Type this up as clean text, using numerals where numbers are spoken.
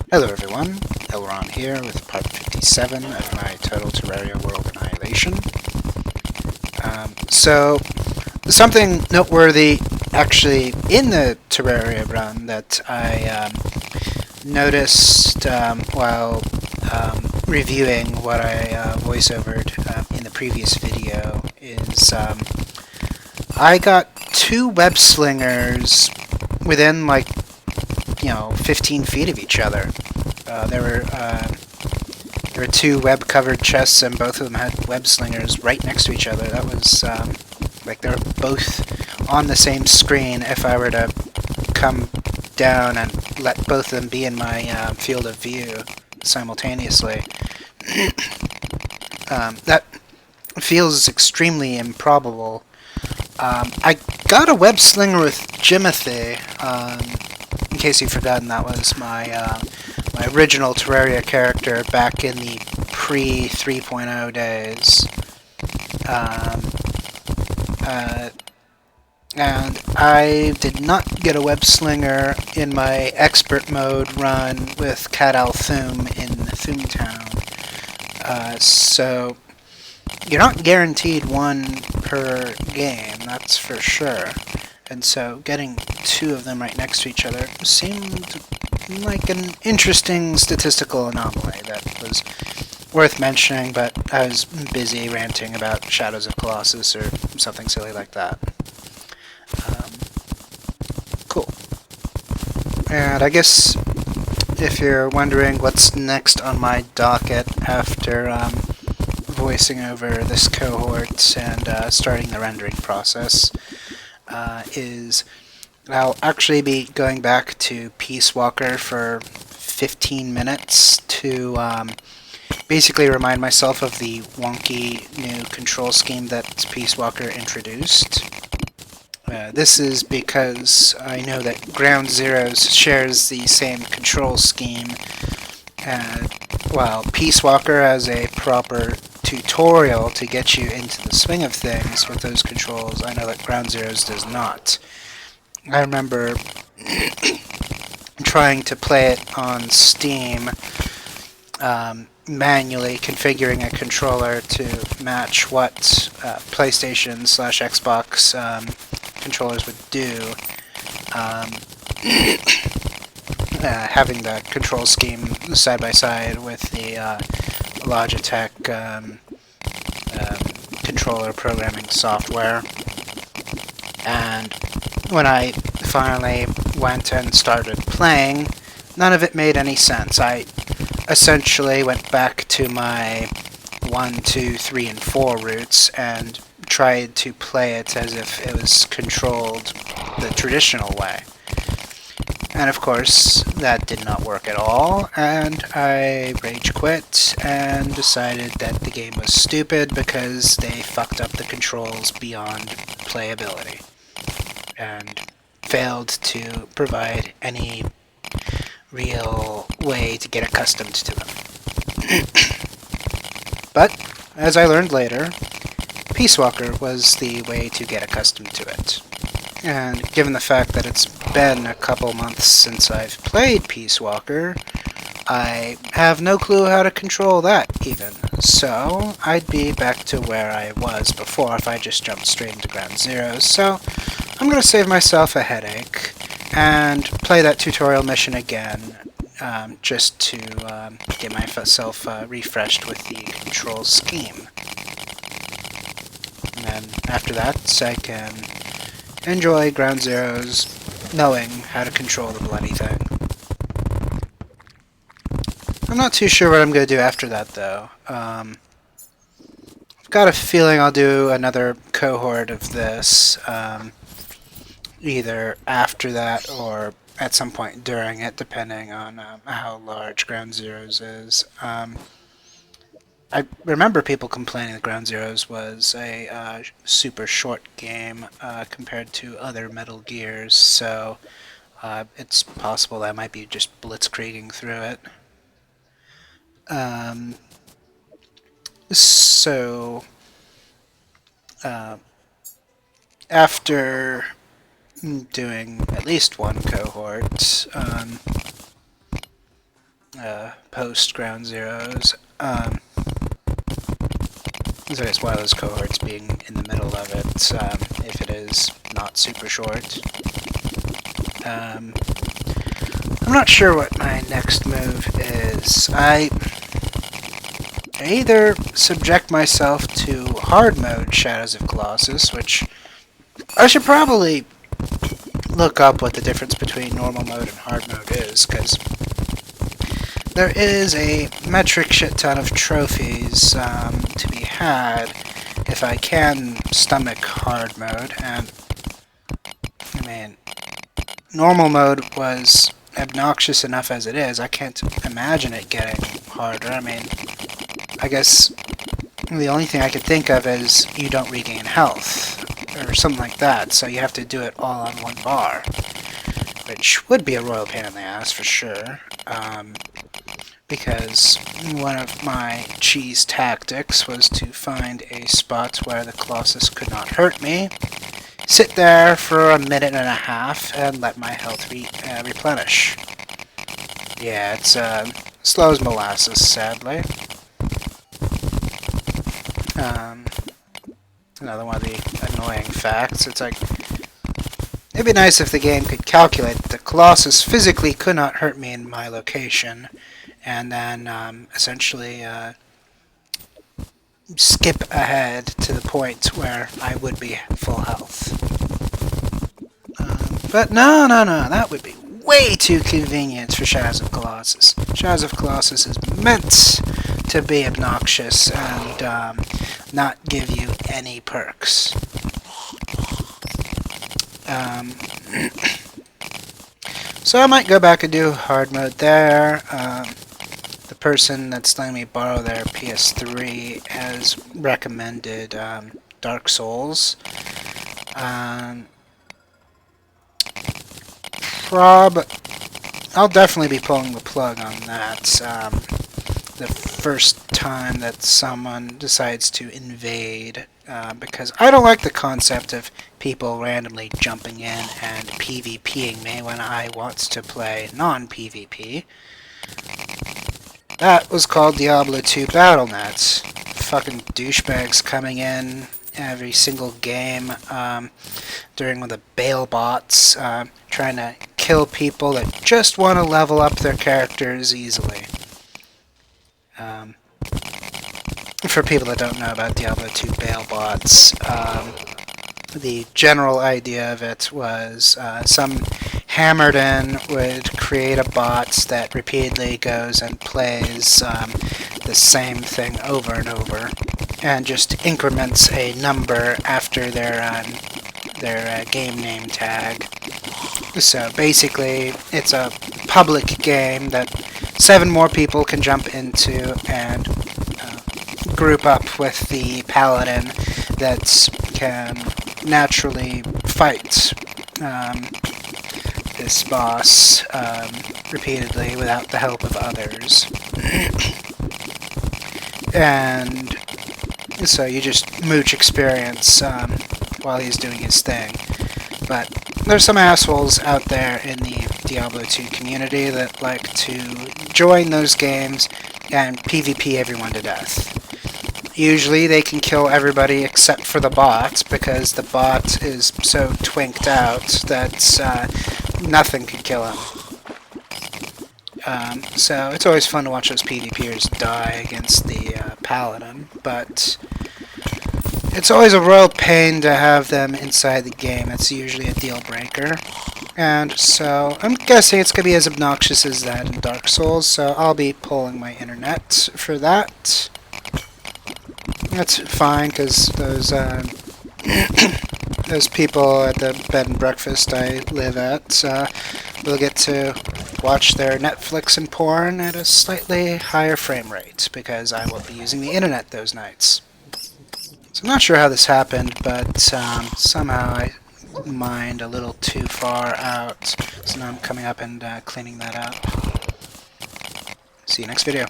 Hello everyone, LRon here with part 57 of my Total Terraria World Annihilation. So, something noteworthy actually in the Terraria run that I noticed while reviewing what I voiceovered in the previous video is I got two web slingers within 15 feet of each other. There were two web-covered chests, and both of them had web slingers right next to each other. That was like they were both on the same screen. If I were to come down and let both of them be in my field of view simultaneously, that feels extremely improbable. I got a web slinger with Jimothy. In case you've forgotten, that was my original Terraria character back in the pre-3.0 days. And I did not get a web slinger in my expert mode run with Cat Al Thum in Thumtown. So you're not guaranteed one per game, that's for sure. And so getting two of them right next to each other seemed like an interesting statistical anomaly that was worth mentioning, but I was busy ranting about Shadows of Colossus or something silly like that. Cool. And I guess if you're wondering what's next on my docket after voicing over this cohort and starting the rendering process, is I'll actually be going back to Peace Walker for 15 minutes to basically remind myself of the wonky new control scheme that Peace Walker introduced. This is because I know that Ground Zeroes shares the same control scheme, while Peace Walker has a proper tutorial to get you into the swing of things with those controls. I know that Ground Zeroes does not. I remember trying to play it on Steam, manually configuring a controller to match what PlayStation/Xbox controllers would do. Having the control scheme side by side with the Logitech controller programming software. And when I finally went and started playing, none of it made any sense. I essentially went back to my 1, 2, 3, and 4 routes and tried to play it as if it was controlled the traditional way. And of course, that did not work at all, and I rage quit and decided that the game was stupid because they fucked up the controls beyond playability and failed to provide any real way to get accustomed to them. But, as I learned later, Peace Walker was the way to get accustomed to it. And given the fact that it's been a couple months since I've played Peace Walker, I have no clue how to control that, even. So, I'd be back to where I was before if I just jumped straight into Ground Zeroes. So, I'm going to save myself a headache and play that tutorial mission again, just to get myself refreshed with the control scheme. And then after that, I can enjoy Ground Zeroes knowing how to control the bloody thing. I'm not too sure what I'm going to do after that, though. I've got a feeling I'll do another cohort of this, either after that or at some point during it, depending on how large Ground Zeroes is. I remember people complaining that Ground Zeroes was a super short game compared to other Metal Gears, so it's possible that I might be just blitzkrieging through it. So, after doing at least one cohort, post Ground Zeroes. So it's one of those cohorts being in the middle of it, if it is not super short. I'm not sure what my next move is. I either subject myself to hard mode Shadows of Colossus, which I should probably look up what the difference between normal mode and hard mode is, because there is a metric shit ton of trophies to be had if I can stomach hard mode, and I mean, normal mode was obnoxious enough as it is. I can't imagine it getting harder. I mean, I guess the only thing I could think of is you don't regain health, or something like that, so you have to do it all on one bar, which would be a royal pain in the ass for sure, because one of my cheese tactics was to find a spot where the Colossus could not hurt me, sit there for a minute and a half, and let my health replenish. Yeah, it's slow as molasses, sadly. Another one of the annoying facts. It's like, it'd be nice if the game could calculate that the Colossus physically could not hurt me in my location, and then essentially skip ahead to the point where I would be full health. But no, that would be way too convenient for Shadows of Colossus. Shadows of Colossus is meant to be obnoxious and not give you any perks. So I might go back and do hard mode there. The person that's letting me borrow their PS3 has recommended Dark Souls. I'll definitely be pulling the plug on that. The first time that someone decides to invade, because I don't like the concept of people randomly jumping in and PvPing me when I want to play non-PvP. That was called Diablo 2 BattleNet. Fucking douchebags coming in every single game during one of the bail bots, trying to kill people that just want to level up their characters easily. For people that don't know about Diablo 2 bail bots, the general idea of it was some hammered in would create a bot that repeatedly goes and plays the same thing over and over, and just increments a number after their game name tag. So basically, it's a public game that 7 more people can jump into and group up with the paladin that can naturally fight this boss repeatedly without the help of others. And so you just mooch experience while he's doing his thing. But there's some assholes out there in the Diablo 2 community that like to join those games and PvP everyone to death. Usually they can kill everybody except for the bot, because the bot is so twinked out that nothing can kill him. So it's always fun to watch those PvPers die against the paladin, but it's always a royal pain to have them inside the game. It's usually a deal breaker. And so I'm guessing it's going to be as obnoxious as that in Dark Souls, so I'll be pulling my internet for that. That's fine, because those those people at the bed and breakfast I live at will get to watch their Netflix and porn at a slightly higher frame rate, because I will be using the internet those nights. So I'm not sure how this happened, but somehow I mined a little too far out, so now I'm coming up and cleaning that up. See you next video.